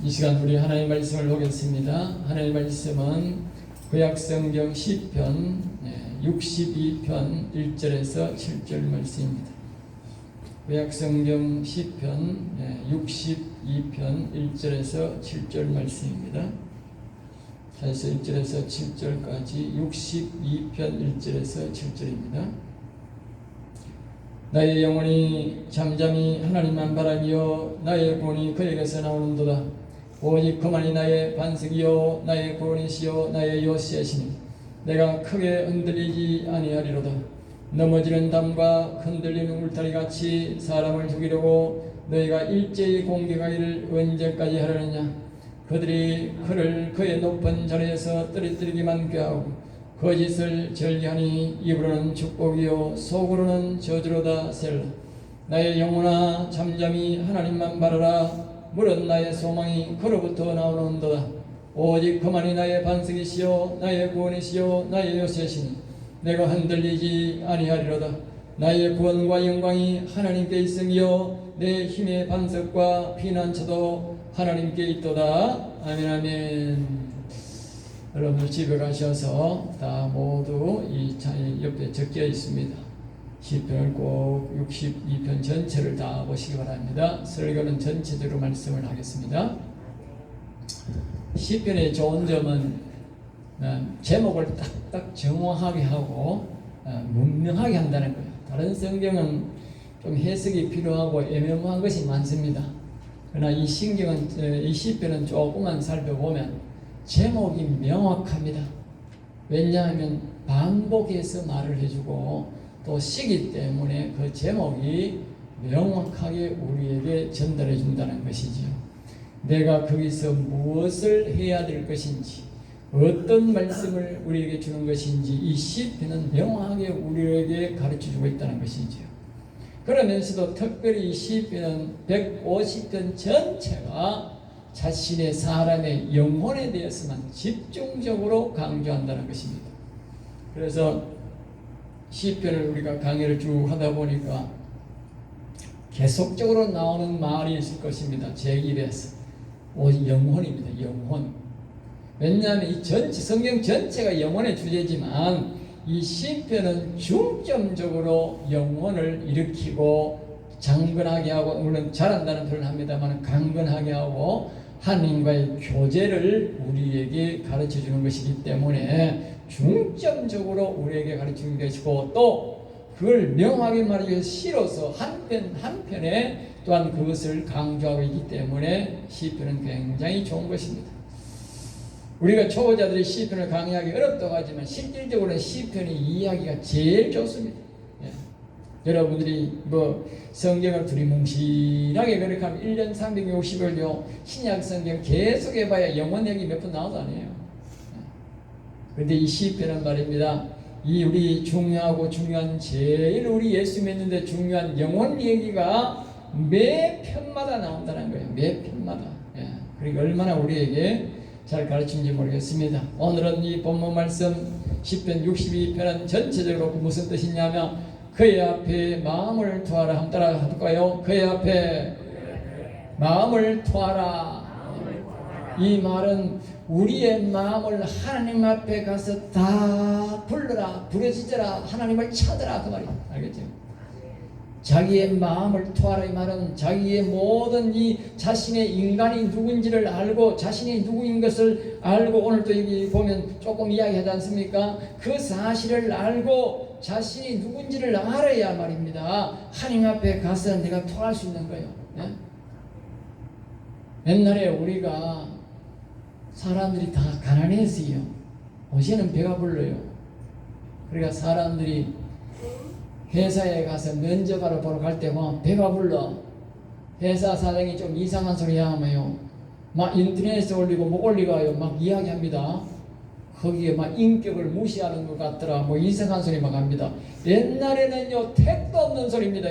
이 시간 우리 하나님 말씀을 보겠습니다. 하나님 말씀은 구약성경 시편 62편 1절에서 7절 말씀입니다. 구약성경 시편 62편 1절에서 7절 말씀입니다. 그래서 1절에서 7절까지 62편 1절에서 7절입니다. 나의 영혼이 잠잠히 하나님만 바라기여 나의 구원이 그에게서 나오는도다. 오직 그만이 나의 반석이요 나의 구원이시요 나의 요새시니 내가 크게 흔들리지 아니하리로다. 넘어지는 담과 흔들리는 울타리같이 사람을 죽이려고 너희가 일제히 공격하기를 언제까지 하려느냐. 그들이 그를 그의 높은 자리에서 떨어뜨리기만 꾀하고 거짓을 절개하니 입으로는 축복이요 속으로는 저주로다. 셀라. 나의 영혼아 잠잠히 하나님만 바라라. 물은 나의 소망이 그로부터 나오는도다. 오직 그만이 나의 반석이시요 나의 구원이시요 나의 요새시니 내가 흔들리지 아니하리로다. 나의 구원과 영광이 하나님께 있으며 내 힘의 반석과 피난처도 하나님께 있도다. 아멘 아멘. 여러분들 집에 가셔서 다 모두 이 옆에 적혀 있습니다. 시편을 꼭 62편 전체를 다 보시기 바랍니다. 설교는 전체적으로 말씀을 하겠습니다. 시편의 좋은 점은 제목을 딱딱 정확하게 하고 분명하게 한다는 거예요. 다른 성경은 좀 해석이 필요하고 애매모호한 것이 많습니다. 그러나 이 신경은 이 시편은 조금만 살펴보면 제목이 명확합니다. 왜냐하면 반복해서 말을 해주고 또 시기 때문에 그 제목이 명확하게 우리에게 전달해 준다는 것이지요. 내가 거기서 무엇을 해야 될 것인지 어떤 말씀을 우리에게 주는 것인지 이 시편은 명확하게 우리에게 가르쳐 주고 있다는 것이지요. 그러면서도 특별히 이 시편은 150편 전체가 자신의 사람의 영혼에 대해서만 집중적으로 강조한다는 것입니다. 그래서 시편을 우리가 강의를 쭉 하다 보니까 계속적으로 나오는 말이 있을 것입니다. 제 입에서 오직 영혼입니다. 영혼. 왜냐하면 이 성경 전체가 영혼의 주제지만 이 시편은 중점적으로 영혼을 일으키고 장건하게 하고, 물론 잘한다는 표현을 합니다만 강건하게 하고 하나님과의 교제를 우리에게 가르쳐 주는 것이기 때문에 중점적으로 우리에게 가르쳐 주는 것이고, 또 그걸 명확하게 말하기 실어서 한편 한편에 또한 그것을 강조하고 있기 때문에 시편은 굉장히 좋은 것입니다. 우리가 초보자들이 시편을 강의하기 어렵다고 하지만 실질적으로는 시편의 이야기가 제일 좋습니다. 여러분들이 성경을 두리뭉실하게 그렇게 하면 1년 360일요 신약 성경 계속 해봐야 영혼 얘기 몇 번 나와도 아니에요. 그런데 이 시편은 말입니다. 이 우리 중요한 제일 우리 예수 믿는데 중요한 영혼 얘기가 매 편마다 나온다는 거예요. 매 편마다. 그러니까 얼마나 우리에게 잘 가르치는지 모르겠습니다. 오늘은 이 본문 말씀 시편 62편은 전체적으로 무슨 뜻이냐면 그의 앞에 마음을 투하라. 한번 따라 할까요? 그의 앞에 마음을 투하라. 이 말은 우리의 마음을 하나님 앞에 가서 다 불러라, 부르짖어라, 하나님을 찾으라 그 말이에요. 알겠죠? 자기의 마음을 투하라. 이 말은 자기의 모든 이 자신의 인간이 누군지를 알고 자신이 누구인 것을 알고, 오늘도 여기 보면 조금 이야기하지 않습니까? 그 사실을 알고 자신이 누군지를 알아야 말입니다. 하나님 앞에 가서 내가 토할 수 있는 거예요. 옛날에 우리가 사람들이 다 가난했어요. 요새는 배가 불러요. 그러니까 사람들이 회사에 가서 면접하러 보러 갈 때 막 배가 불러. 회사 사장이 좀 이상한 소리 하면요 막 인터넷에 올리고 못 올리고요 막 이야기합니다. 거기에 막 인격을 무시하는 것 같더라 뭐 이상한 소리 막 합니다. 옛날에는요 택도 없는 소리입니다.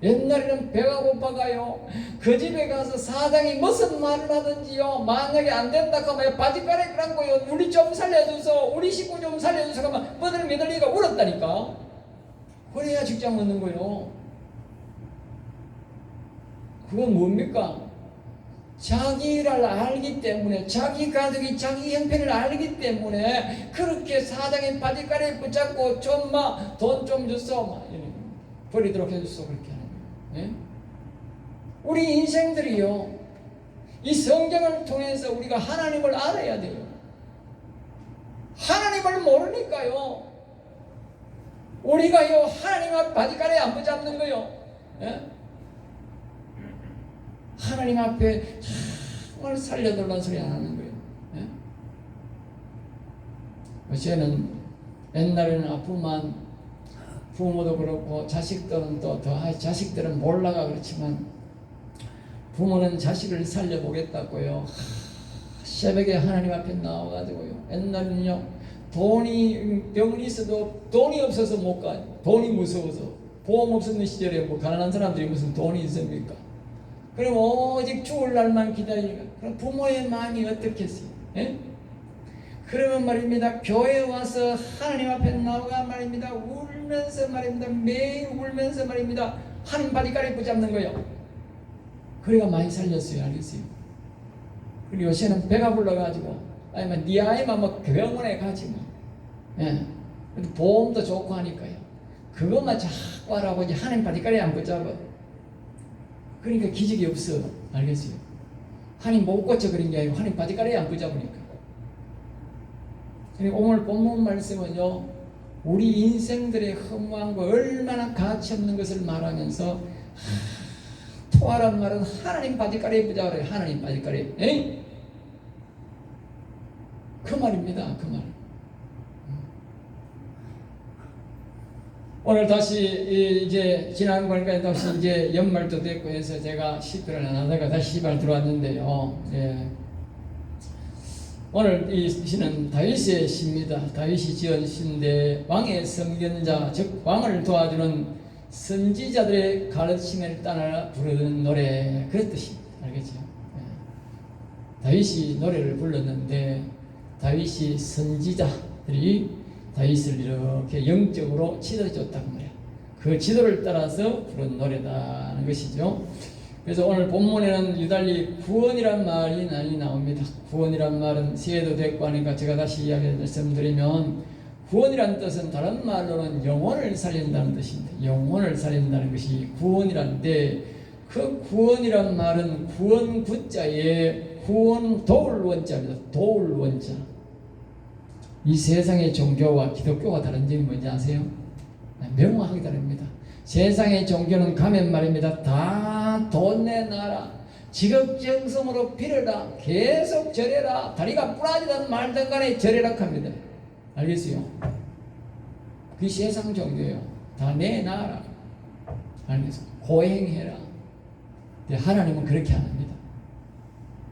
옛날에는 배가 고파가요 그 집에 가서 사장이 무슨 말을 하든지요 만약에 안 된다 하면 바지가락을 안고요 우리 좀 살려줘서 우리 식구 좀 살려줘서 하면 며느리가 울었다니까. 그래야 직장 얻는 거요. 그건 뭡니까? 자기 일을 알기 때문에, 자기 가족이 자기 형편을 알기 때문에 그렇게 사장의 바지가리에 붙잡고 좀 돈 좀 주소 버리도록 해주소 그렇게 하는 거예요. 예? 우리 인생들이요, 이 성경을 통해서 우리가 하나님을 알아야 돼요. 하나님을 모르니까요, 우리가요 하나님 앞 바지가리에 안 붙잡는 거요. 예? 하나님 앞에 정말 살려달라는 소리 안 하는 거예요. 예? 요새는 옛날에는 아프면 부모도 그렇고 자식들은 또 자식들은 몰라가 그렇지만 부모는 자식을 살려보겠다고요. 새벽에 하나님 앞에 나와가지고요. 옛날에는요, 병이 있어도 돈이 없어서 못 가. 돈이 무서워서. 보험 없었는 시절에 뭐 가난한 사람들이 무슨 돈이 있습니까? 그럼 오직 죽을 날만 기다리니까. 그럼 부모의 마음이 어떻겠어요? 예? 그러면 말입니다, 교회에 와서 하나님 앞에 나와 말입니다, 울면서 말입니다, 매일 울면서 말입니다, 하나님 바지가리 붙잡는 거예요. 그래가 많이 살렸어요. 알겠어요? 그리고 요새는 배가 불러가지고 아니면 네 아이만 뭐 병원에 가지 뭐. 예. 보험도 좋고 하니까요. 그것만 자꾸 하라고 이제 하나님 바지가리 안 붙잡아. 그러니까 기적이 없어. 알겠어요? 하나님 못 고쳐 그런 게 아니고 하나님 바지가리에 안 붙잡으니까. 그리고 오늘 본문 말씀은요, 우리 인생들의 허무한 거, 얼마나 가치 없는 것을 말하면서 토하란 말은 하나님 바지가리에 붙잡으래요. 하나님 바지가리에. 에이? 그 말입니다. 그 말. 오늘 다시 이제 지난 거니까 다시 이제 연말도 됐고 해서 제가 시편을 안 하다가 다시 시발 들어왔는데요. 예. 오늘 이 시는 다윗의 시입니다. 다윗이 지은 시인데 왕의 선견자, 즉 왕을 도와주는 선지자들의 가르침을 따라 부르는 노래, 그런 뜻입니다. 알겠죠? 예. 다윗이 노래를 불렀는데 다윗이 선지자들이 다윗을 이렇게 영적으로 지도해줬다고 말이야. 그 지도를 따라서 부른 노래다는 것이죠. 그래서 오늘 본문에는 유달리 구원이란 말이 많이 나옵니다. 구원이란 말은 시에도 됐고 하니까 제가 다시 이야기 말씀드리면, 구원이란 뜻은 다른 말로는 영혼을 살린다는 뜻입니다. 영혼을 살린다는 것이 구원이란데, 그 구원이란 말은 구원 구자에 구원 도울 원자입니다. 도울 원자. 이 세상의 종교와 기독교가 다른 점이 뭔지 아세요? 명확하게 다릅니다. 세상의 종교는 가면 말입니다, 다 돈 내놔라, 지극정성으로 빌어라, 계속 절해라, 다리가 부러지든 말든 간에 절해라 합니다. 알겠어요? 그게 세상 종교예요. 다 내놔라. 알겠어요? 고행해라. 근데 하나님은 그렇게 안 합니다.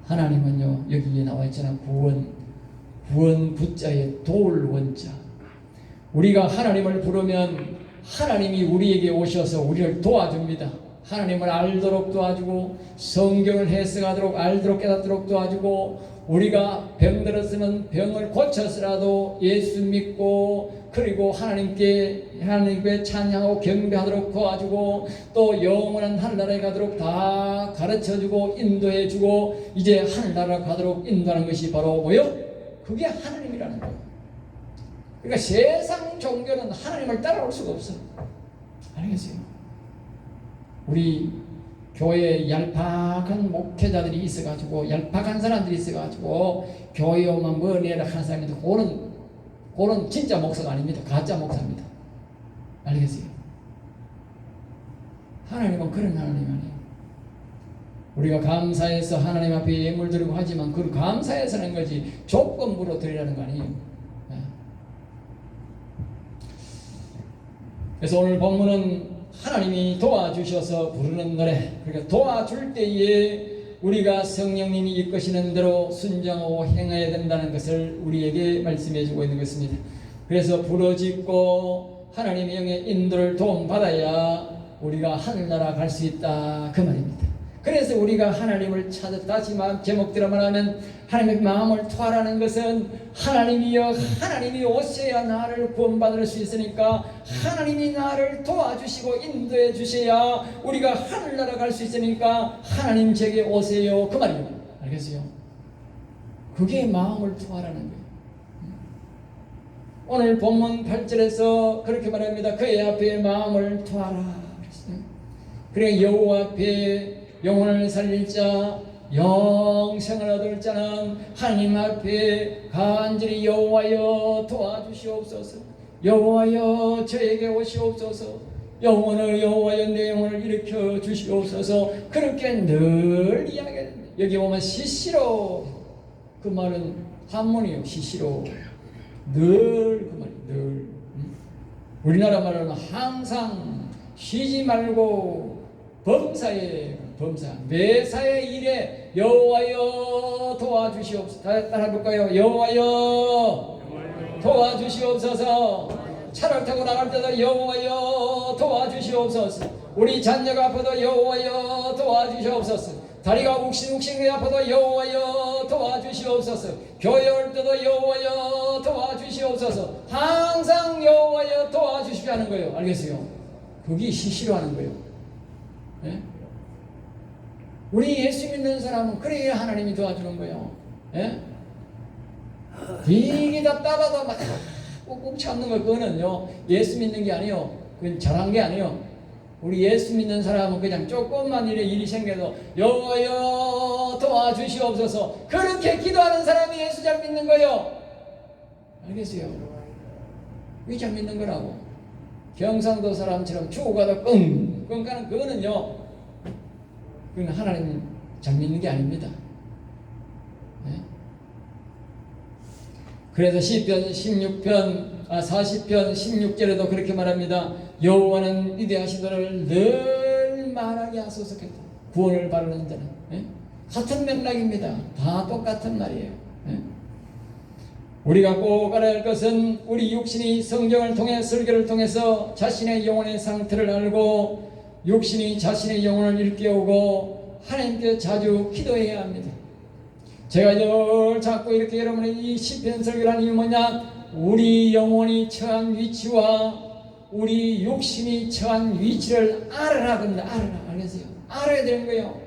하나님은요, 여기에 나와 있잖아, 구원 부자의 도울 원자. 우리가 하나님을 부르면 하나님이 우리에게 오셔서 우리를 도와줍니다. 하나님을 알도록 도와주고, 성경을 해석하도록 알도록 깨닫도록 도와주고, 우리가 병들었으면 병을 고쳐서라도 예수 믿고, 그리고 하나님께 찬양하고 경배하도록 도와주고, 또 영원한 하늘나라에 가도록 다 가르쳐주고 인도해주고, 이제 하늘나라 가도록 인도하는 것이 바로 뭐요? 그게 하나님이라는 거예요. 그러니까 세상 종교는 하나님을 따라올 수가 없어. 알겠어요? 우리 교회에 얄팍한 목회자들이 있어가지고, 얄팍한 사람들이 있어가지고 교회 오면 뭐 내라 하는 사람인데, 그런 진짜 목사가 아닙니다. 가짜 목사입니다. 알겠어요? 하나님은 그런 하나님 아니에요. 우리가 감사해서 하나님 앞에 예물 드리고 하지만, 그 감사해서는 거지 조건부로 드리라는 거 아니에요. 그래서 오늘 본문은 하나님이 도와주셔서 부르는 노래, 그러니까 도와줄 때에 우리가 성령님이 이끄시는 대로 순종하고 행해야 된다는 것을 우리에게 말씀해 주고 있는 것입니다. 그래서 부르짖고 하나님의 영의 인도를 도움받아야 우리가 하늘나라 갈 수 있다, 그 말입니다. 그래서 우리가 하나님을 찾았다. 제목대로 말하면 하나님의 마음을 토하라는 것은, 하나님이여, 하나님이 오셔야 나를 구원받을 수 있으니까 하나님이 나를 도와주시고 인도해 주셔야 우리가 하늘나라 갈 수 있으니까 하나님 제게 오세요, 그 말입니다. 알겠어요? 그게 마음을 토하라는 거예요. 오늘 본문 8절에서 그렇게 말합니다. 그의 앞에 마음을 토하라. 그래 여호와 앞에 영혼을 살릴 자, 영생을 얻을 자는 하나님 앞에 간절히 여호와여 도와주시옵소서. 여호와여 저에게 오시옵소서. 영혼을 여호와여 내 영혼을 일으켜 주시옵소서. 그렇게 늘 이야기합니다. 여기 보면 시시로, 그 말은 한문이에요. 시시로, 늘, 그 말이 늘. 우리나라 말로는 항상 쉬지 말고 범사에, 범사 매사의 일에 여호와여 도와주시옵소서. 따라 볼까요? 여호와여 도와주시옵소서. 차를 타고 나갈 때도 여호와여 도와주시옵소서. 우리 자녀가 아파도 여호와여 도와주시옵소서. 다리가 욱신욱신 아파도 여호와여 도와주시옵소서. 교회 올 때도 여호와여 도와주시옵소서. 항상 여호와여 도와주십시오 하는 거예요. 알겠어요? 그게 시시로 하는 거예요. 예? 우리 예수 믿는 사람은 그래야 하나님이 도와주는 거예요. 예? 되게 답답하다 막 꾹꾹 참는 거, 그거는요 예수 믿는 게 아니에요. 그건 잘한 게 아니에요. 우리 예수 믿는 사람은 그냥 조금만 일이 생겨도 여호와여 도와주시옵소서. 그렇게 기도하는 사람이 예수 잘 믿는 거예요. 알겠어요? 왜 잘 믿는 거라고? 경상도 사람처럼 죽어가다 끙끙 가는 그거는요, 그건 하나님 잘 믿는 게 아닙니다. 네? 그래서 시편 40편 16절에도 그렇게 말합니다. 여호와는 위대하시도를 늘 말하게 하소서. 구원을 바라는 자는. 네? 같은 맥락입니다. 다 똑같은 말이에요. 네? 우리가 꼭 알아야 할 것은 우리 육신이 성경을 통해 설교를 통해서 자신의 영혼의 상태를 알고 육신이 자신의 영혼을 일깨우고 하나님께 자주 기도해야 합니다. 제가 늘 자꾸 이렇게 여러분의 이 시편 설교를 하는 이유는 뭐냐? 우리 영혼이 처한 위치와 우리 육신이 처한 위치를 알아라. 그런데 알아라. 알겠어요? 알아야 되는 거예요.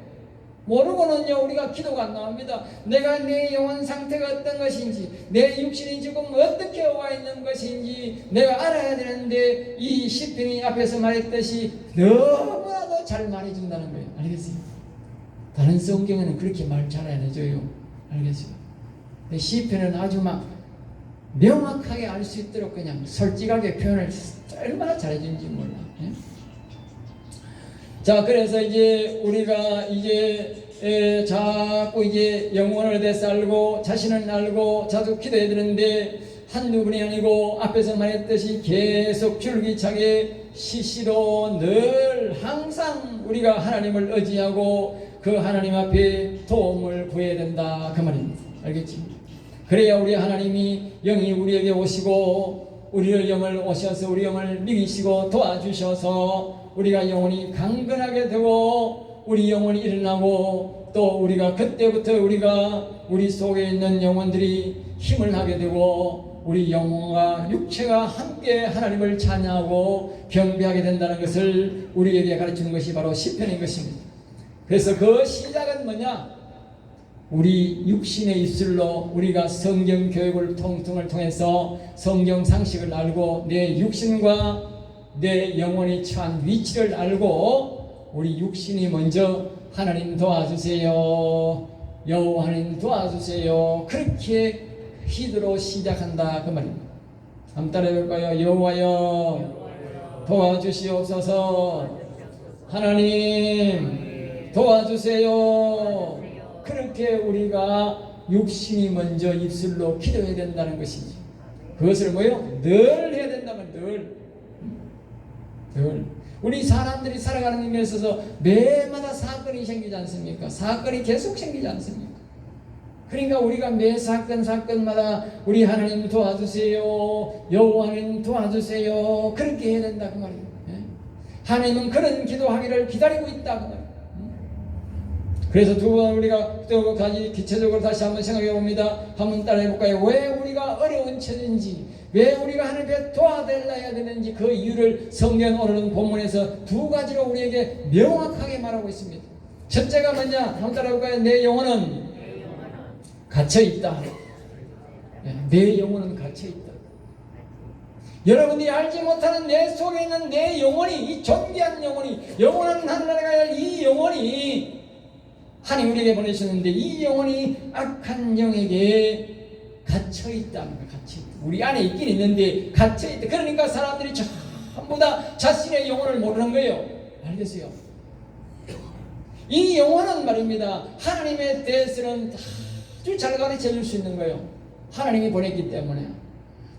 모르고는요 우리가 기도가 안 나옵니다. 내가 내 영혼 상태가 어떤 것인지, 내 육신이 지금 어떻게 와 있는 것인지 내가 알아야 되는데, 이 시편이 앞에서 말했듯이 너무나도 잘 말해준다는 거예요. 알겠어요? 다른 성경에는 그렇게 말 잘 안 해줘요. 알겠어요? 근데 시편은 아주 막 명확하게 알 수 있도록 그냥 솔직하게 표현을 얼마나 잘해주는지 몰라. 예? 자, 그래서 이제 우리가 이제 자꾸 이제 영혼을 대해서 알고 자신을 알고 자주 기도해야 되는데, 한두 분이 아니고 앞에서 말했듯이 계속 줄기차게 시시로 늘 항상 우리가 하나님을 의지하고 그 하나님 앞에 도움을 구해야 된다, 그 말입니다. 알겠지? 그래야 우리 하나님이 영이 우리에게 오시고 우리를 영을 오셔서 우리 영을 믿이시고 도와주셔서 우리가 영혼이 강건하게 되고 우리 영혼이 일어나고, 또 우리가 그때부터 우리 속에 있는 영혼들이 힘을 하게 되고 우리 영혼과 육체가 함께 하나님을 찬양하고 경배하게 된다는 것을 우리에게 가르치는 것이 바로 시편인 것입니다. 그래서 그 시작은 뭐냐? 우리 육신의 입술로 우리가 성경 교육을 통해서 성경 상식을 알고 내 육신과 내 영혼이 처한 위치를 알고, 우리 육신이 먼저 하나님 도와주세요, 여호와 하나님 도와주세요, 그렇게 기도로 시작한다, 그 말입니다. 한번 따라해 볼까요? 여호와여 도와주시옵소서. 하나님 도와주세요. 그렇게 우리가 육신이 먼저 입술로 기도해야 된다는 것이지. 그것을 뭐요? 늘 해야 된다면 늘. 우리 사람들이 살아가는 의미에 있어서 매마다 사건이 생기지 않습니까? 사건이 계속 생기지 않습니까? 그러니까 우리가 매 사건마다 우리 하나님 도와주세요, 여호와 하나님 도와주세요, 그렇게 해야 된다, 그 말이에요. 하나님은 그런 기도하기를 기다리고 있다, 그 말이에요. 그래서 두 번 우리가 또 기체적으로 다시 한번 생각해 봅니다. 한번 따라해 볼까요? 왜 우리가 어려운 처지인지, 왜 우리가 하나님께 도와달라야 되는지, 그 이유를 성경 오늘은 본문에서 두 가지로 우리에게 명확하게 말하고 있습니다. 첫째가 뭐냐? 한번 따라해 볼까요? 내 영혼은 갇혀 있다. 내 영혼은 갇혀 있다. 여러분이 알지 못하는 내 속에 있는 내 영혼이, 이 존귀한 영혼이, 영원한 하늘나라에 갈 이 영혼이 하나님 우리에게 보내셨는데 이 영혼이 악한 영에게 갇혀 있다는 거예요. 갇혀 있다. 우리 안에 있긴 있는데 갇혀 있다. 그러니까 사람들이 전부 다 자신의 영혼을 모르는 거예요. 알겠어요? 이 영혼은 말입니다. 하나님에 대해서는 아주 잘 가르쳐 줄 수 있는 거예요. 하나님이 보냈기 때문에.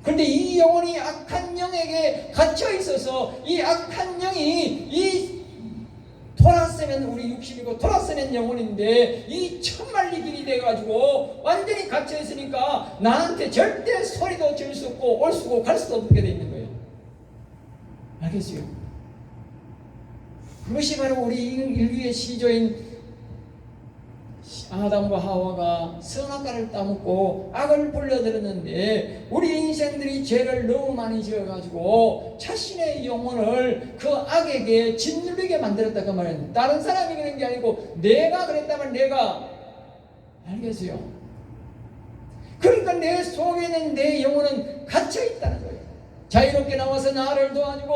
그런데 이 영혼이 악한 영에게 갇혀 있어서 이 악한 영이 이 돌아서면 우리 육신이고 돌아서는 영혼인데 이 천만리 길이 돼가지고 완전히 갇혀 있으니까 나한테 절대 소리도 질 수 없고 올 수고 갈 수도 없게 돼 있는 거예요. 알겠어요? 그것이 바로 우리 인류의 시조인 아담과 하와가 선악과를 따먹고 악을 불러들였는데 우리 인생들이 죄를 너무 많이 지어가지고 자신의 영혼을 그 악에게 짓누르게 만들었다 그 말이에요. 다른 사람이 그런 게 아니고 내가 그랬다면 내가. 알겠어요? 그러니까 내 속에 있는 내 영혼은 갇혀있다는 거예요. 자유롭게 나와서 나를 도와주고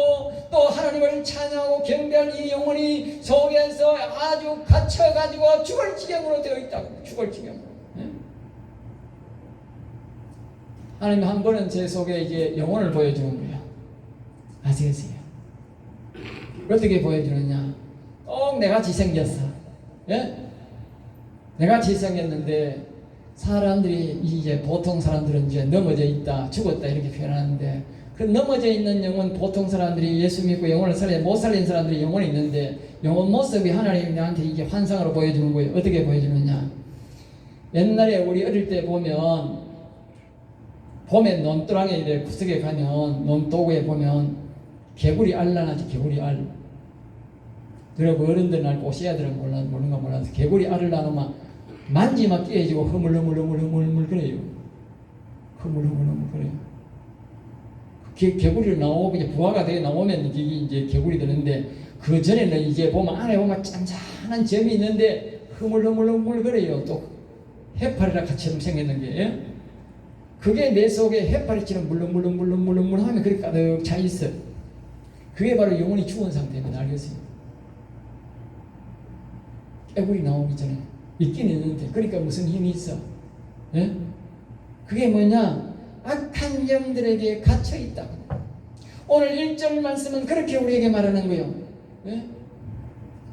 또 하나님을 찬양하고 경배할 이 영혼이 속에서 아주 갇혀가지고 죽을 지경으로 되어 있다고. 죽을 지경으로. 하나님 한 번은 제 속에 이제 영혼을 보여주는 거예요. 아시겠어요? 어떻게 보여주느냐? 꼭 내같이 생겼어. 예? 내같이 생겼는데 사람들이 이제 보통 사람들은 이제 넘어져 있다, 죽었다 이렇게 표현하는데 그 넘어져 있는 영혼, 보통 사람들이 예수 믿고 영혼을 못 살린 사람들이 영혼이 있는데 영혼 모습이 하나님이 나한테 이게 환상으로 보여주는 거예요. 어떻게 보여주느냐? 옛날에 우리 어릴 때 보면 봄에 논두렁에 이래 구석에 가면 논도구에 보면 개구리 알 나나지. 개구리 알. 여러분 어른들은 알고 오셔야들은 모르는가 몰라서 개구리 알을 나누면 만지면 깨지고 흐물흐물 그래요. 흐물흐물 그래요. 개구리를 나오고 이제 부화가 되게 나오면 이제 개구리 되는데 그 전에는 이제 보면 안에 보면 짠짠한 점이 있는데 흐물흐물 그래요. 또 해파리랑 같이처럼 생겼는 게 그게 내 속에 해파리처럼 물렁물렁 하면 그렇게 가득 차 있어. 그게 바로 영혼이 죽은 상태입니다. 알겠어요? 개구리 나오기 전에 있긴 있는데 그러니까 무슨 힘이 있어? 예? 그게 뭐냐? 악한 영들에게 갇혀있다. 오늘 1절 말씀은 그렇게 우리에게 말하는 거예요. 네?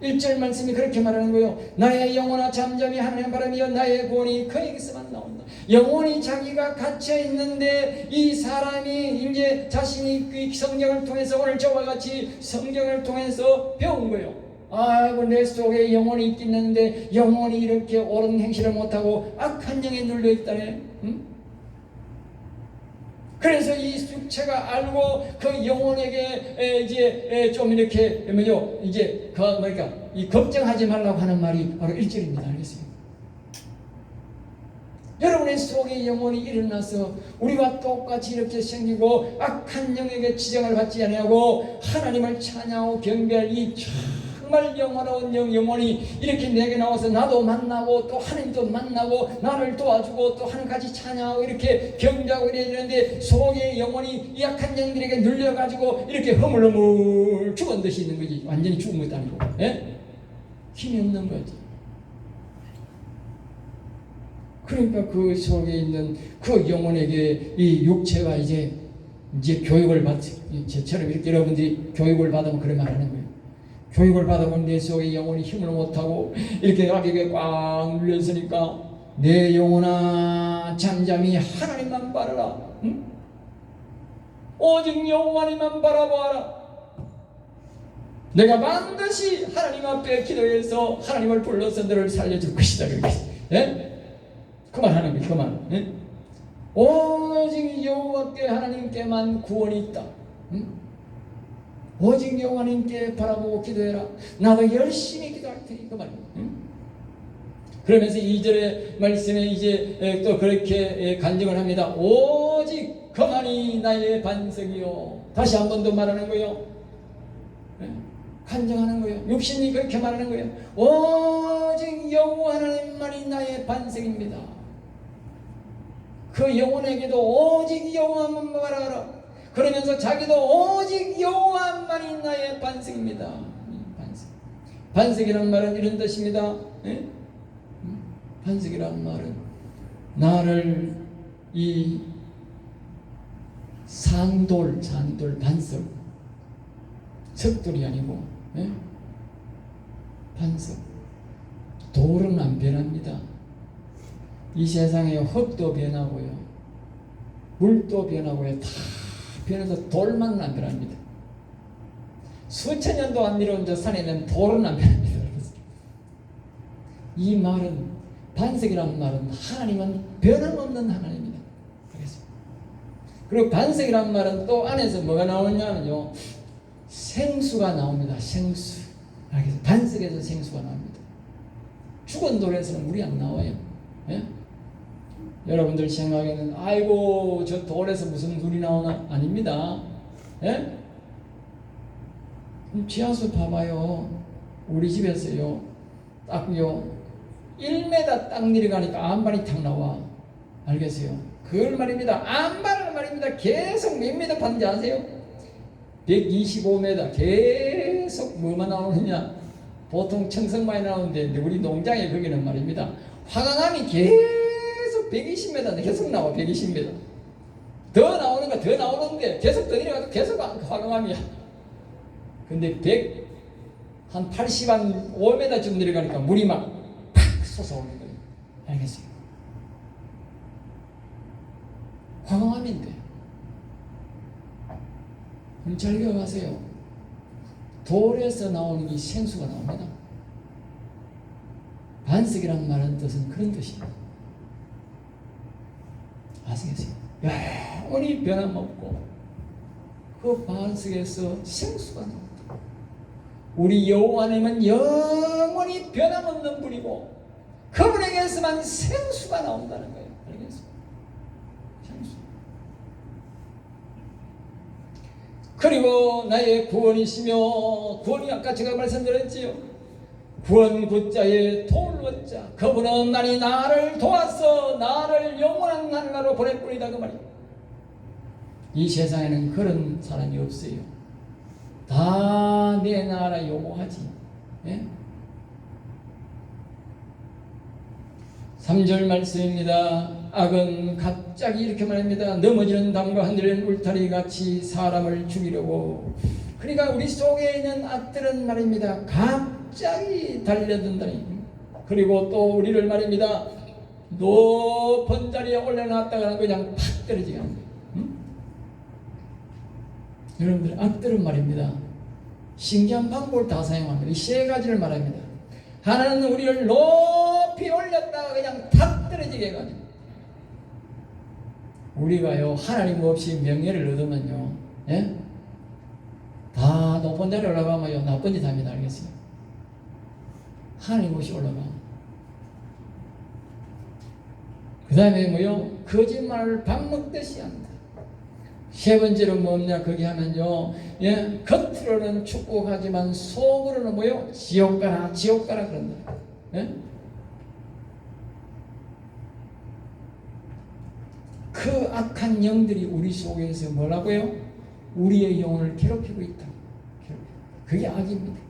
1절 말씀이 그렇게 말하는 거예요. 나의 영혼아 잠잠히 하나님 바람이여 나의 구원이 그에게서만 나온다. 영혼이 자기가 갇혀있는데 이 사람이 이제 자신이 성경을 통해서 오늘 저와 같이 성경을 통해서 배운 거예요. 아이고 내 속에 영혼이 있겠는데 영혼이 이렇게 옳은 행실을 못하고 악한 영에 눌려있다네. 응? 그래서 이 숙체가 알고 그 영혼에게 이제 좀 이렇게 뭐죠? 이제 그 뭐니까 이 걱정하지 말라고 하는 말이 바로 1절입니다. 알겠어요? 여러분의 속에 영혼이 일어나서 우리와 똑같이 이렇게 생기고 악한 영에게 지정을 받지 아니하고 하나님을 찬양하고 경배할 이 정말 영원한 영혼이 이렇게 내게 나와서 나도 만나고 또 하나님도 만나고 나를 도와주고 또 하나님까지 찬양하고 이렇게 경배하고 이래야 되는데 속에 영혼이 약한 영들에게 눌려가지고 이렇게 허물허물 죽은 듯이 있는 거지. 완전히 죽은 것도 아니고. 예? 힘이 없는 거지. 그러니까 그 속에 있는 그 영혼에게 이 육체가 이제 교육을 받지. 저처럼 이렇게 여러분들이 교육을 받으면 그런 말 하는 거예요. 교육을 받아본 내 속에 영혼이 힘을 못하고 이렇게 악에게 꽉 눌렸으니까 내 영혼아 잠잠히 하나님만 바라라. 응? 오직 여호와님만 바라보아라. 내가 반드시 하나님 앞에 기도해서 하나님을 불러서 너를 살려줄 것이다. 예? 그만하는 거예요. 그만. 예? 오직 여호와께 하나님께만 구원이 있다. 응? 오직 여호와님께 바라보고 기도해라. 나도 열심히 기도할 테니 그 말이에요. 응? 그러면서 2절의 말씀에 이제 또 그렇게 간증을 합니다. 오직 그만이 나의 반석이요. 다시 한 번 더 말하는 거예요. 간증하는 거예요. 육신이 그렇게 말하는 거예요. 오직 여호와 하나님만이 나의 반석입니다. 그 영혼에게도 오직 여호와만 바라라. 그러면서 자기도 오직 여호와만이 나의 반석입니다. 반석. 반석이란 말은 이런 뜻입니다. 예? 반석이란 말은 나를 이 산돌 반석, 석돌이 아니고, 예? 반석. 돌은 안 변합니다. 이 세상에 흙도 변하고요, 물도 변하고요, 다 변해서 돌만 안 변합니다. 수천 년도 안 내려온 저 산에 있는 돌은 안 변합니다. 이 말은, 반석이라는 말은 하나님은 변함없는 하나님입니다. 그리고 반석이란 말은 또 안에서 뭐가 나오냐면요, 생수가 나옵니다. 생수. 반석에서 생수가 나옵니다. 죽은 돌에서는 물이 안 나와요. 예? 여러분들 생각에는 아이고 저 돌에서 무슨 물이 나오나? 아닙니다. 예? 지하수 봐봐요. 우리 집에서요, 딱요 1m 딱 내려가니까 안반이 탁 나와. 알겠어요? 그걸 말입니다. 안반을 말입니다. 계속 몇 미터 파는지 아세요? 125m 계속 뭐만 나오느냐? 보통 청성만이 나오는데 우리 농장에 거기는 말입니다, 화강암이 계속 120m 계속 나와. 120m 더 나오는가 더 나오는데 계속 더 내려가도 계속 화강암이야. 근데 85m쯤 내려가니까 물이 막 팍 솟아오는 거예요. 알겠어요? 화강암인데 잘 기억하세요. 돌에서 나오는 이 생수가 나옵니다. 반석이란 말은 뜻은 그런 뜻입니다. 아시겠어요? 영원히 변함없고 그 반석에서 생수가 나옵니다. 우리 여호와 하나님은 영원히 변함없는 분이고 그분에게서만 생수가 나온다는 거예요. 알겠어요? 생수. 그리고 나의 구원이시며, 구원이 아까 제가 말씀드렸지요. 구원 구자에 돌 원자, 그분은 많이 나를 도와서 나를 영원한 하늘나라로 보낼 뿐이다 그 말이에요. 이 세상에는 그런 사람이 없어요. 다 내 나라 요구하지. 예? 3절 말씀입니다. 악은 갑자기 이렇게 말합니다. 넘어지는 담과 흔들리는 울타리 같이 사람을 죽이려고. 그러니까 우리 속에 있는 악들은 말입니다, 갑자기 달려든다니. 그리고 또 우리를 말입니다, 높은 자리에 올려놨다가 그냥 팍 떨어지게 하는 거예요. 여러분들, 악들은 말입니다, 신기한 방법을 다 사용합니다. 이 세 가지를 말합니다. 하나는 우리를 높이 올렸다가 그냥 탁 떨어지게 해가지고, 우리가요 하나님 없이 명예를 얻으면요, 예? 다 높은 자리에 올라가면요 나쁜 짓 합니다. 알겠어요? 하나님 없이 올라가. 그 다음에 뭐요? 거짓말을 밥 먹듯이 한다. 세 번째로 뭐냐, 거기 하면요, 예, 겉으로는 축복하지만 속으로는 뭐요? 지옥 가라 그런다. 예? 그 악한 영들이 우리 속에서 뭐라고요? 우리의 영혼을 괴롭히고 있다. 그게 악입니다.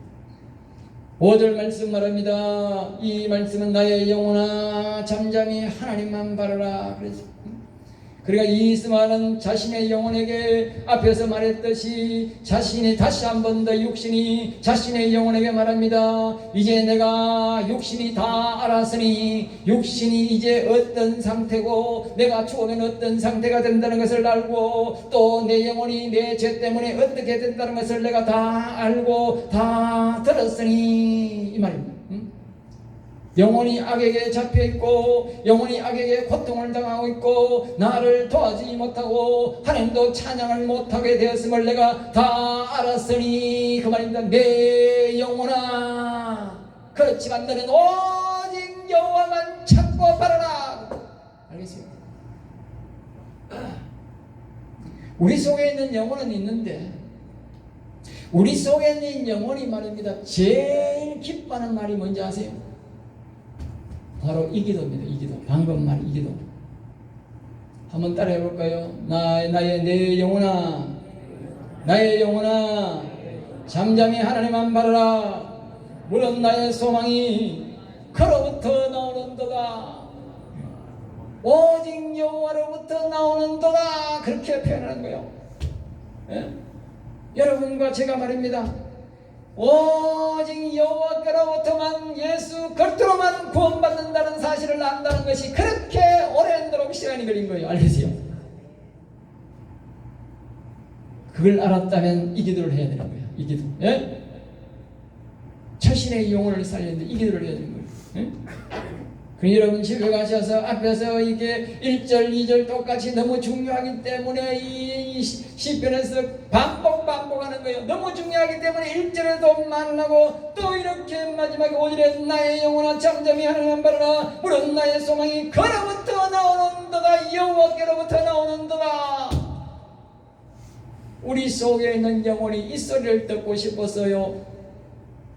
5절 말씀 말합니다. 이 말씀은 나의 영혼아 잠잠히 하나님만 바라라. 그래서 그러니까 이스마는 자신의 영혼에게 앞에서 말했듯이 자신이 다시 한 번 더 육신이 자신의 영혼에게 말합니다. 이제 내가 육신이 다 알았으니 육신이 이제 어떤 상태고 내가 죽으면 어떤 상태가 된다는 것을 알고 또 내 영혼이 내 죄 때문에 어떻게 된다는 것을 내가 다 알고 다 들었으니 이 말입니다. 영혼이 악에게 잡혀있고 영혼이 악에게 고통을 당하고 있고 나를 도와주지 못하고 하나님도 찬양을 못하게 되었음을 내가 다 알았으니 그 말입니다. 내 영혼아, 그렇지만 너는 오직 여호와만 찾고 바라라. 알겠어요? 우리 속에 있는 영혼은 있는데 우리 속에 있는 영혼이 말입니다, 제일 기뻐하는 말이 뭔지 아세요? 바로 이 기도입니다. 이 기도. 방금 말 이 기도. 한번 따라해 볼까요? 내 영혼아, 나의 영혼아, 잠잠히 하나님만 바라라. 물론 나의 소망이 그로부터 나오는도다. 오직 여호와로부터 나오는도다. 그렇게 표현하는 거예요. 예? 여러분과 제가 말입니다. 오직 여호와께로부터만, 예수 그리스도로만 구원받는다는 사실을 안다는 것이 그렇게 오랜도록 시간이 걸린 거예요. 알겠어요? 그걸 알았다면 이 기도를 해야 되는 거예요. 이 기도. 예? 자신의 영혼을 살리는데 이 기도를 해야 되는 거예요. 예? 그럼 여러분 집에 가셔서 앞에서 이게 1절, 2절 똑같이 너무 중요하기 때문에 이 시편에서 반복하는 거예요. 너무 중요하기 때문에 1절에도 말하고 또 이렇게 마지막에 5절에 나의 영혼아 잠잠히 하나님 바라라. 물론 나의 소망이 그로부터 나오는도다. 여호와께로부터 나오는도다. 우리 속에 있는 영혼이 이 소리를 듣고 싶었어요.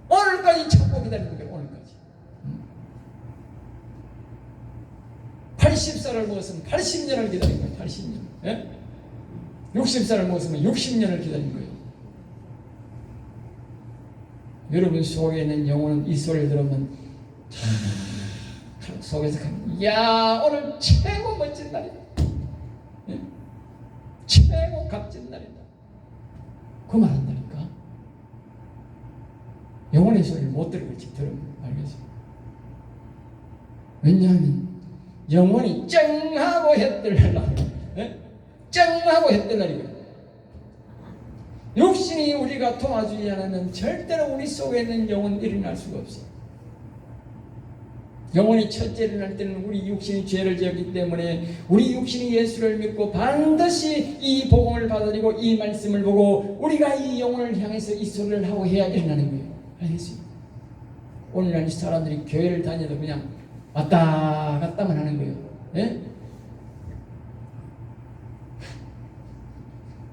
오늘까지 참고 기다리는 거예요. 오늘까지 80살을 먹었으면 80년을 기다린 거예요. 80년. 예? 60살을 먹었으면 60년을 기다린 거예요. 여러분 속에 있는 영혼은 이 소리를 들으면 속에서 야 오늘 최고 멋진 날이다. 예? 최고 값진 날이다. 그 말 한다니까. 영혼의 소리를 못 들을지 들으면 알겠어요. 왜냐하면 영혼이 쩡하고 했들 날이고, 네? 쩡하고 했들 날이고, 육신이 우리가 도와주지 않으면 절대로 우리 속에 있는 영혼은 일어날 수가 없어요. 영혼이 첫째 일어날 때는 우리 육신이 죄를 지었기 때문에 우리 육신이 예수를 믿고 반드시 이 복음을 받아들이고 이 말씀을 보고 우리가 이 영혼을 향해서 이 소리를 하고 해야 일어나는 거예요. 알겠어요? 오늘날 사람들이 교회를 다녀도 그냥 왔다 갔다만 하는 거예요. 예?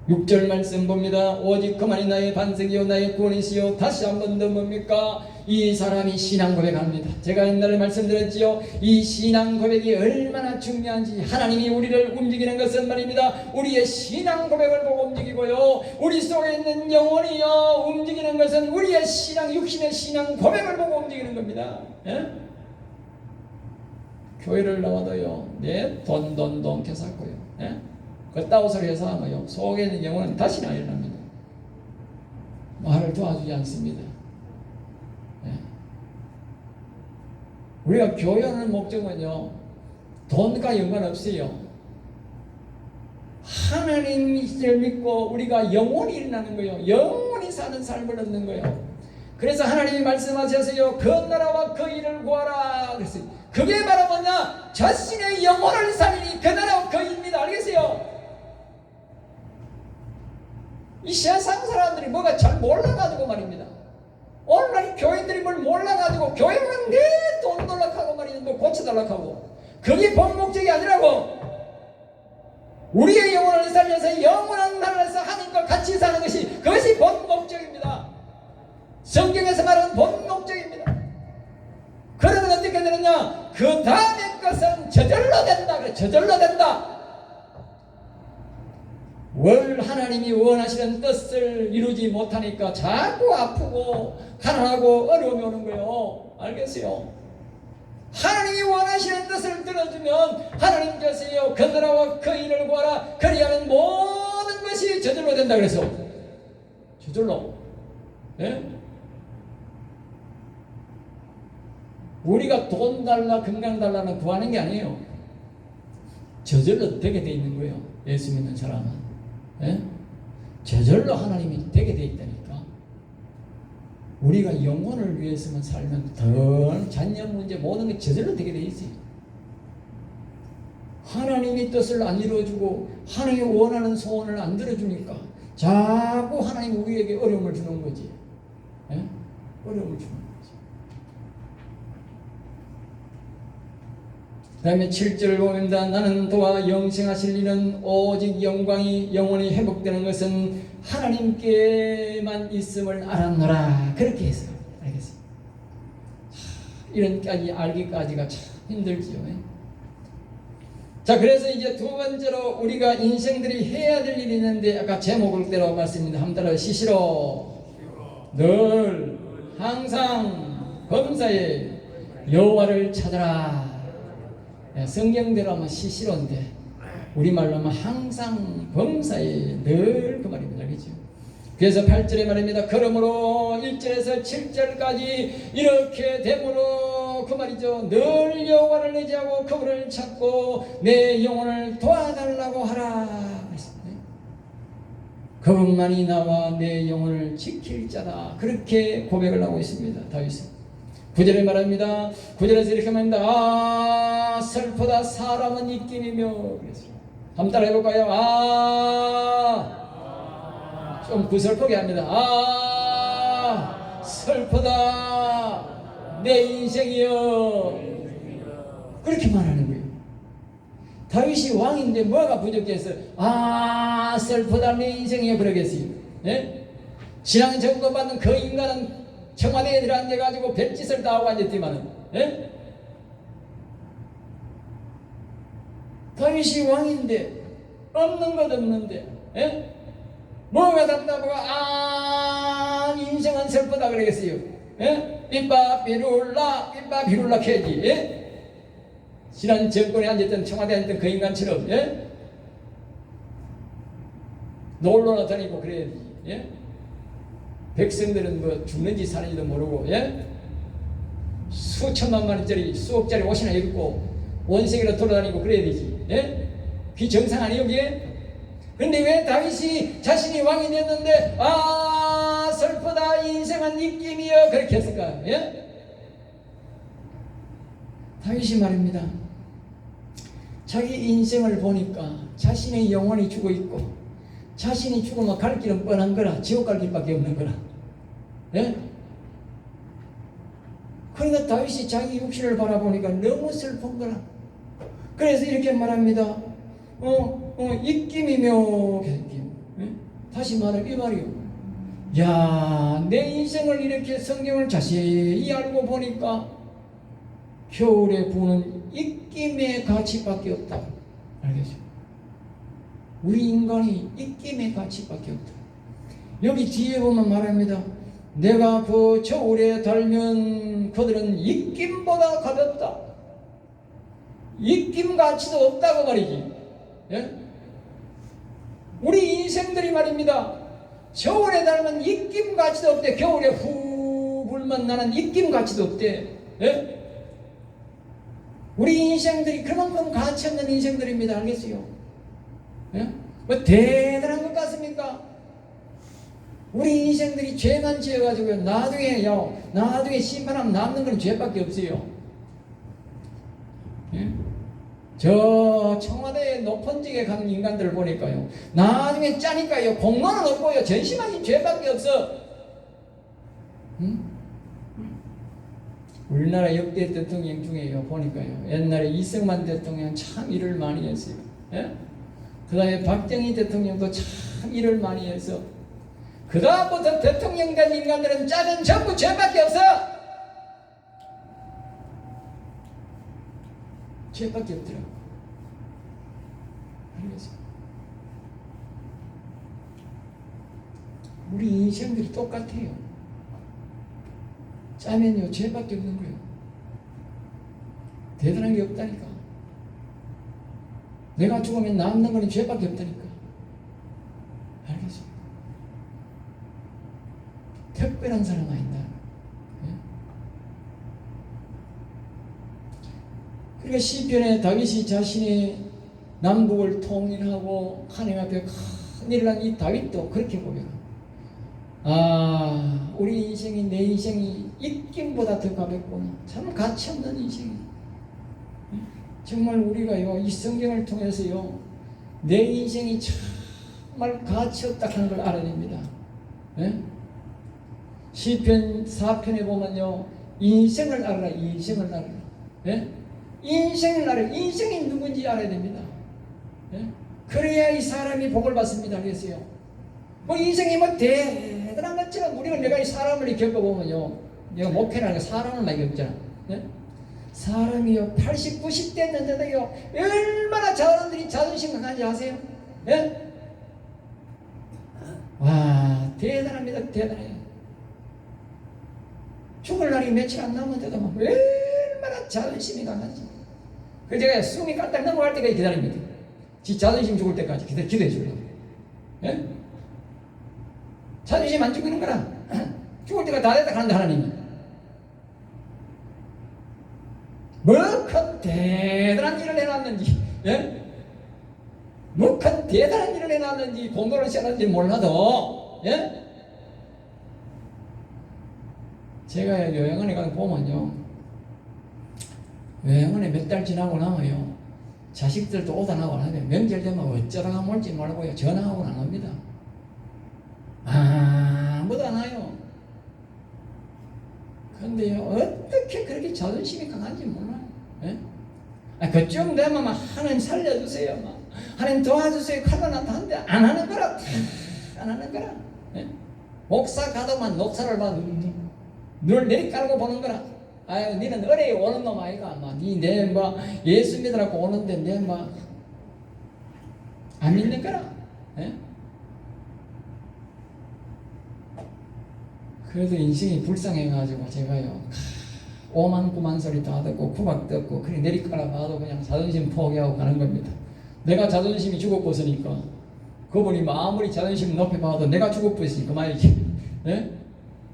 6절 말씀 봅니다. 오직 그만이 나의 반석이요 나의 구원이시요. 다시 한 번 더 뭡니까? 이 사람이 신앙 고백합니다. 제가 옛날에 말씀드렸지요. 이 신앙 고백이 얼마나 중요한지. 하나님이 우리를 움직이는 것은 말입니다. 우리의 신앙 고백을 보고 움직이고요. 우리 속에 있는 영혼이요 움직이는 것은 우리의 신앙, 육신의 신앙 고백을 보고 움직이는 겁니다. 예? 교회를 나와도요, 돈 개사고요. 예? 그따위 소리 해서 하면요, 속에 있는 영혼은 다시는 안 일어납니다. 말을 도와주지 않습니다. 예? 우리가 교회하는 목적은요, 돈과 연관없어요. 하나님을 믿고 우리가 영혼이 일어나는 거예요. 영혼이 사는 삶을 얻는 거예요. 그래서 하나님이 말씀하셨어요. 그 나라와 그 일을 구하라. 그랬어요. 그게 바로 뭐냐? 자신의 영혼을 살리니 그 나라와 그 일입니다. 알겠어요? 이 세상 사람들이 뭐가 잘 몰라가지고 말입니다. 오늘날 교인들이 뭘 몰라가지고 교회는 내 돈 달라고 말이야. 뭐 고쳐달라고. 그게 본 목적이 아니라고. 우리의 영혼을 살려서 영원한 나라에서 하나님과 같이 사는 것이, 그것이 본 목적입니다. 성경에서 말하는 본 목적입니다. 그러면 어떻게 되느냐? 그 다음의 것은 저절로 된다. 그래, 저절로 된다. 월 하나님이 원하시는 뜻을 이루지 못하니까 자꾸 아프고 가난하고 어려움이 오는 거예요. 알겠어요? 하나님이 원하시는 뜻을 들어주면 하나님께서요, 그 나라와 그 일을 구하라. 그리하면 모든 것이 저절로 된다. 그래서 저절로. 예? 우리가 돈 달라 건강 달라는 구하는 게 아니에요. 저절로 되게 돼 있는 거예요. 예수 믿는 사람은. 예? 저절로 하나님이 되게 돼 있다니까. 우리가 영혼을 위해서만 살면 더 자녀 문제 모든 게 저절로 되게 돼 있어요. 하나님이 뜻을 안 이루어주고 하나님이 원하는 소원을 안 들어주니까 자꾸 하나님 우리에게 어려움을 주는 거지. 예? 어려움을 주는 거지. 그 다음에 7절을 보면다. 나는 도와 영생하실 일은 오직 영혼이 회복되는 것은 하나님께만 있음을 알았노라. 그렇게 했어요. 알겠어요. 이런까지 알기까지가 참 힘들지요. 자, 그래서 이제 두 번째로 우리가 인생들이 해야 될 일이 있는데, 아까 제목을 대로 말씀입니다. 한번 따라 시시로 늘 항상 범사에 여호와를 찾아라. 성경대로 하면 시시로인데 우리말로 하면 항상 범사에 늘 그 말입니다. 그렇죠? 그래서 8절에 말입니다. 그러므로 1절에서 7절까지 이렇게 되므로 그 말이죠. 늘 여호와를 의지하고 그분을 찾고 내 영혼을 도와달라고 하라. 그분만이 나와 내 영혼을 지킬 자다. 그렇게 고백을 하고 있습니다. 다윗은 9절에 말합니다. 9절에서 이렇게 말합니다. 아 슬프다 사람은 입김이며. 그래서 한번 따라 해볼까요? 좀 구슬프게 합니다. 아 슬프다 내 인생이여. 그렇게 말하는 거예요. 다윗이 왕인데 뭐가 부족해서 아 슬프다 내 인생이여 그러겠어요. 예? 신앙 점검받는 그 인간은 청와대에 들어앉아가지고 별짓을 다 하고 앉았지만은, 예? 다윗이 왕인데 없는 것 없는데, 예? 뭐가 답답하고 아 인생은 슬프다 그러겠어요. 예? 삐빠 비룰라 캐지. 예? 지난 정권에 앉았던 청와대에 앉았던 그 인간처럼, 예? 놀러나 다니고 그래야지. 예? 백성들은 뭐 죽는지 사는지도 모르고, 예? 수천만 원짜리 수억짜리 옷이나 입고 원색으로 돌아다니고 그래야 되지. 예? 그게 정상 아니에요 여기에? 근데 왜 다윗이 자신이 왕이 됐는데 아 슬프다 인생은 입김이여 그렇게 했을까? 예? 다윗이 말입니다. 자기 인생을 보니까 자신의 영혼이 죽어 있고 자신이 죽으면 갈 길은 뻔한 거라. 지옥 갈 길밖에 없는 거라. 예? 그러니까 다윗이 자기 육신을 바라보니까 너무 슬픈 거라. 그래서 이렇게 말합니다. 입김이며. 예? 다시 말하면 이 말이요. 야, 내 인생을 이렇게 성경을 자세히 알고 보니까 겨울에 부는 입김의 가치밖에 없다. 알겠죠? 우리 인간이 입김의 가치밖에 없다. 여기 뒤에 보면 말합니다. 내가 그 저울에 달면 그들은 입김보다 가볍다. 입김 가치도 없다고 말이지. 예? 우리 인생들이 말입니다. 저울에 달면 입김 가치도 없대. 겨울에 후 불면 나는 입김 가치도 없대. 예? 우리 인생들이 그만큼 가치 없는 인생들입니다. 알겠어요? 예? 뭐 대단한 것 같습니까? 우리 인생들이 죄만 지어가지고 나중에 심판하면 남는 건 죄밖에 없어요. 예? 저 청와대 높은 직에 간 인간들을 보니까요, 나중에 짜니까요 공로는 없고요 전심하신 죄밖에 없어. 응? 우리나라 역대 대통령 중에요 보니까요 옛날에 이승만 대통령 참 일을 많이 했어요. 예? 그 다음에 박정희 대통령도 참 일을 많이 해서 그 다음부터 대통령 된 인간들은 짜는 전부 죄밖에 없어. 죄밖에 없더라고. 알겠어? 우리 인생들이 똑같아요. 짜면요 죄밖에 없는 거예요. 대단한 게 없다니까. 내가 죽으면 남는 거는 죄밖에 없다니까. 알겠어? 특별한 사람 아니다. 그러니까 시편에 다윗이 자신의 남북을 통일하고 하나님 앞에 큰 일을 한 이 다윗도 그렇게 고백합니다. 아, 우리 인생이 내 인생이 입김보다 더 가볍구나. 참 가치 없는 인생이. 정말 우리가요 이 성경을 통해서요 내 인생이 정말 가치 없다 하는 걸 알아야 됩니다. 예? 시편 4편에 보면요 인생을 알아라. 인생을 알아라. 예? 인생을 알아라. 인생이 누군지 알아야 됩니다. 예? 그래야 이 사람이 복을 받습니다. 그래서요 뭐 인생이 뭐 대단한 것처럼 우리가 내가 이 사람을 겪어보면요 내가 목회라는 게 사람을 많이 겪잖아. 예? 사람이요 80, 90 됐는데도요 얼마나 자원들이 자존심 강한지 아세요? 예? 와 대단합니다. 대단해요. 죽을 날이 며칠 안 남았는데도 막 얼마나 자존심이 강한지. 그 제가 숨이 깔딱 넘어갈 때까지 기다립니다. 지 자존심 죽을 때까지 기도해 주려고. 예? 자존심 안 죽이는 거라 죽을 때가 다 됐다 하는데 하나님이 뭐 큰 대단한 일을 해놨는지, 예? 뭐 큰 대단한 일을 해놨는지 공부를 시작하는지 몰라도, 예? 제가 요양원에 가서 보면요, 요양원에 몇 달 지나고 나면요 자식들도 오다 나고 나면 명절 되면 어쩌다가 몰지 말고요 전화하고는 안 합니다. 아무도 안 와요. 근데요 어떻게 그렇게 자존심이 강한지 몰라요. 예? 그쯤 되면 막 하나님 살려주세요, 막 하나님 도와주세요, 칼로 나타하는데 안 하는 거라. 안 하는 거라. 예? 목사 가도만 녹사를 막 눈을 내리깔고 보는 거라. 아유, 니는 어레에 오는 놈 아이가. 니 내 뭐 예수 믿으라고 오는데 내 뭐 안 믿는 거라. 예? 그래도 인생이 불쌍해가지고 제가요 오만구만 소리 다 듣고 구박 듣고 그래 내리깔아 봐도 그냥 자존심 포기하고 가는 겁니다. 내가 자존심이 죽어버리니까 그분이 아무리 자존심 높여 봐도 내가 죽어버리니까 말이지. 예?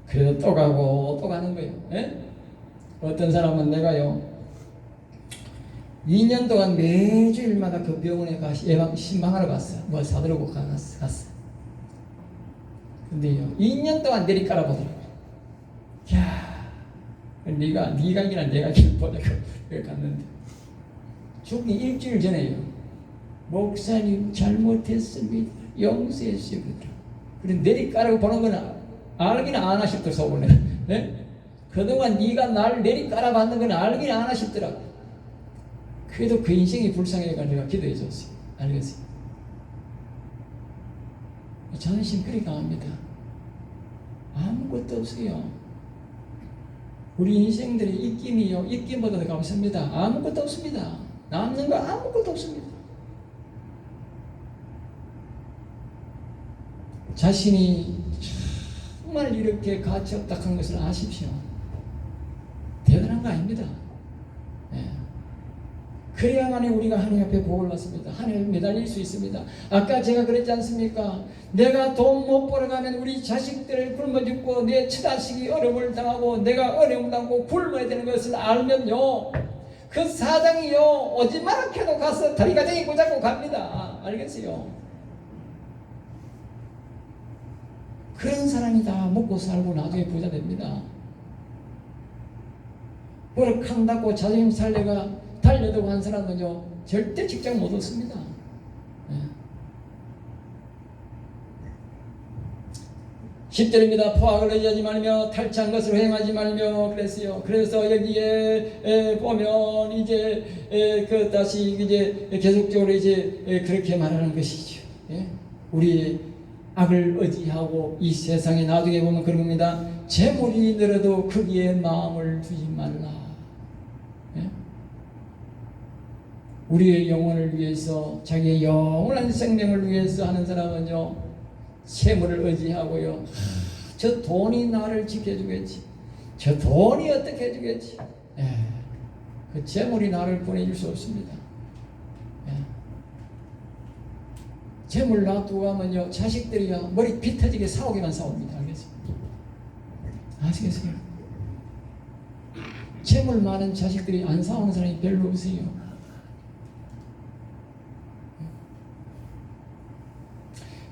그래도 또 가고 또 가는 거예요. 예? 어떤 사람은 내가요 2년 동안 매주일마다 그 병원에 가서 예방 신방하러 갔어요. 뭐 사들고 갔어. 근데요 2년 동안 내리깔아 보더라고. 야, 네가 아니라 내가 보자고 갔는데 죽기 일주일 전에요 목사님 잘못했습니다 용서해 주시고 그래 내리깔아 보는 건 알긴 안 하셨더라 속으로. 네? 그동안 네가 날 내리깔아 받는 건 알긴 안 하셨더라고. 그래도 그 인생이 불쌍해가 내가 기도해 줬어요. 알겠어요? 자존심 그리 강합니다. 아무것도 없어요. 우리 인생들의 입김이요 입김보다 더 감습니다. 아무것도 없습니다. 남는 거 아무것도 없습니다. 자신이 정말 이렇게 가치 없다 한 것을 아십시오. 대단한 거 아닙니다. 예. 그래야만이 우리가 하나님 앞에 복을 받습니다. 하나님 앞에 매달릴 수 있습니다. 아까 제가 그랬지 않습니까? 내가 돈 못 벌어가면 우리 자식들을 굶어 죽고 내 처자식이 어려움을 당하고 내가 어려움 당하고 굶어야 되는 것을 알면요 그 사장이요 오지 마라 해도 가서 다리가정이 고잡고 갑니다. 알겠어요? 그런 사람이 다 먹고 살고 나중에 부자 됩니다. 버럭한다고 자존심 살려가 달려들고 한 사람은요 절대 직장 못 얻습니다. 예. 10절입니다. 포악을 의지하지 말며 탈취한 것을 행하지 말며 그랬어요. 그래서 여기에 보면 이제 그 다시 이제 계속적으로 이제 그렇게 말하는 것이죠. 예? 우리 악을 의지하고 이 세상에 나중에 보면 그런 겁니다. 재물이 늘어도 거기에 마음을 두지 말라. 예? 우리의 영혼을 위해서 자기의 영원한 생명을 위해서 하는 사람은요 재물을 의지하고요 저 돈이 나를 지켜주겠지, 저 돈이 어떻게 해주겠지. 예. 그 재물이 나를 보내줄 수 없습니다. 예. 재물 놔두고 하면요 자식들이요 머리 비터지게 싸우기만 싸웁니다. 알겠습니까? 아시겠어요? 재물 많은 자식들이 안 싸우는 사람이 별로 없어요.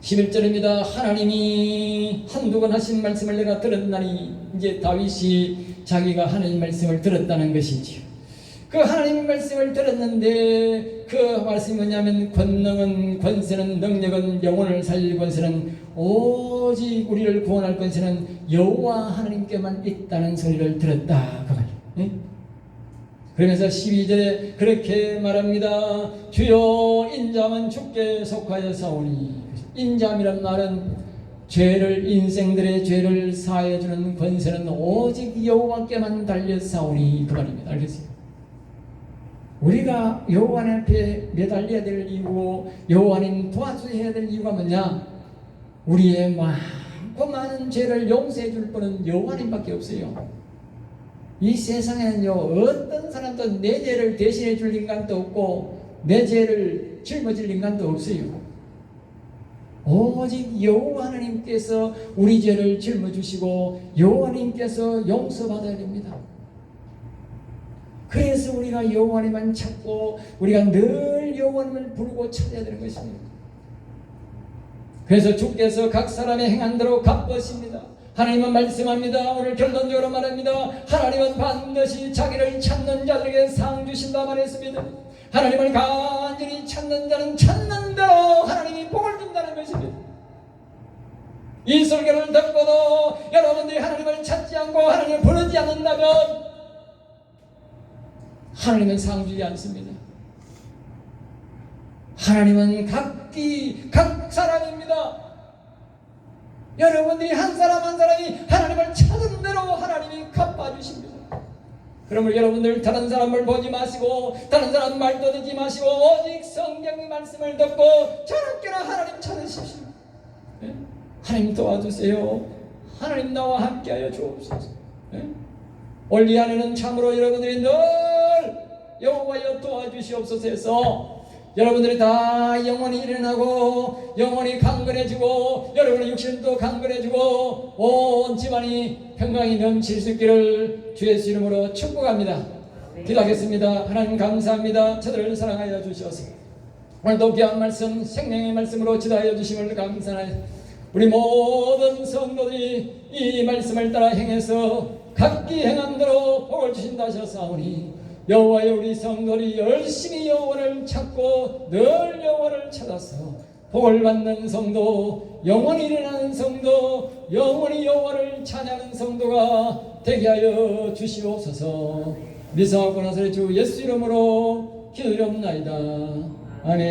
11절입니다. 하나님이 한두 번 하신 말씀을 내가 들었나니, 이제 다윗이 자기가 하나님 말씀을 들었다는 것이지요. 그 하나님 말씀을 들었는데 그 말씀이 뭐냐면 권능은, 권세는, 능력은, 영혼을 살릴 권세는 오직 우리를 구원할 권세는 여호와 하나님께만 있다는 소리를 들었다. 그 말이에요. 네? 그러면서 12절에 그렇게 말합니다. 주여 인자만 주께 속하여 사오니. 인자이란 말은 죄를, 인생들의 죄를 사해주는 권세는 오직 여호와께만 달려 사오니 그 말입니다. 알겠어요? 우리가 여호와 하나님 앞에 매달려야 될 이유고 여호와 하나님 도와줘야 될 이유가 뭐냐? 우리의 많고 많은 죄를 용서해 줄 분은 여호와 하나님밖에 없어요. 이 세상에는요, 어떤 사람도 내 죄를 대신해 줄 인간도 없고 내 죄를 짊어질 인간도 없어요. 오직 여호와 하나님께서 우리 죄를 짊어주시고 여호와 하나님께서 용서받아야 됩니다. 그래서 우리가 여호와 하나님만 찾고 우리가 늘 여호와 하나님을 부르고 찾아야 되는 것입니다. 그래서 주께서 각 사람의 행한 대로 갚으십니다. 하나님은 말씀합니다. 오늘 결론적으로 말합니다. 하나님은 반드시 자기를 찾는 자들에게 상 주신다 말했습니다. 하나님을 간절히 찾는 자는 찾는 대로 하나님이 복을 준다는 것입니다. 이 설교를 듣고도 여러분들이 하나님을 찾지 않고 하나님을 부르지 않는다면 하나님은 상 주지 않습니다. 하나님은 각 사람입니다. 여러분들이 한 사람 한 사람이 하나님을 찾은 대로 하나님이 갚아주십니다. 그러면 여러분들 다른 사람을 보지 마시고 다른 사람 말도 듣지 마시고 오직 성경의 말씀을 듣고 저렇게나 하나님 찾으십시오. 네? 하나님 도와주세요. 하나님 나와 함께하여 주옵소서. 네? 올 이 안에는 참으로 여러분들이 늘 여호와여 도와주시옵소서 해서 여러분들이 다 영원히 일어나고 영원히 강건해지고 여러분의 육신도 강건해지고 온 집안이 평강이 넘칠 수 있기를 주의 이름으로 축복합니다. 기도하겠습니다. 하나님 감사합니다. 저들을 사랑하여 주시옵소서. 오늘도 귀한 말씀 생명의 말씀으로 지도하여 주심을 감사하여 우리 모든 성도들이 이 말씀을 따라 행해서 각기 행한 대로 복을 주신다 하셨사오니 여호와여 우리 성도들이 열심히 여호와를 찾고 늘 여호와를 찾아서 복을 받는 성도, 영원히 일어나는 성도, 영원히 여호와를 찬양하는 성도가 되게 하여 주시옵소서. 미사하고 나서의 주 예수 이름으로 기도드리옵나이다. 아멘.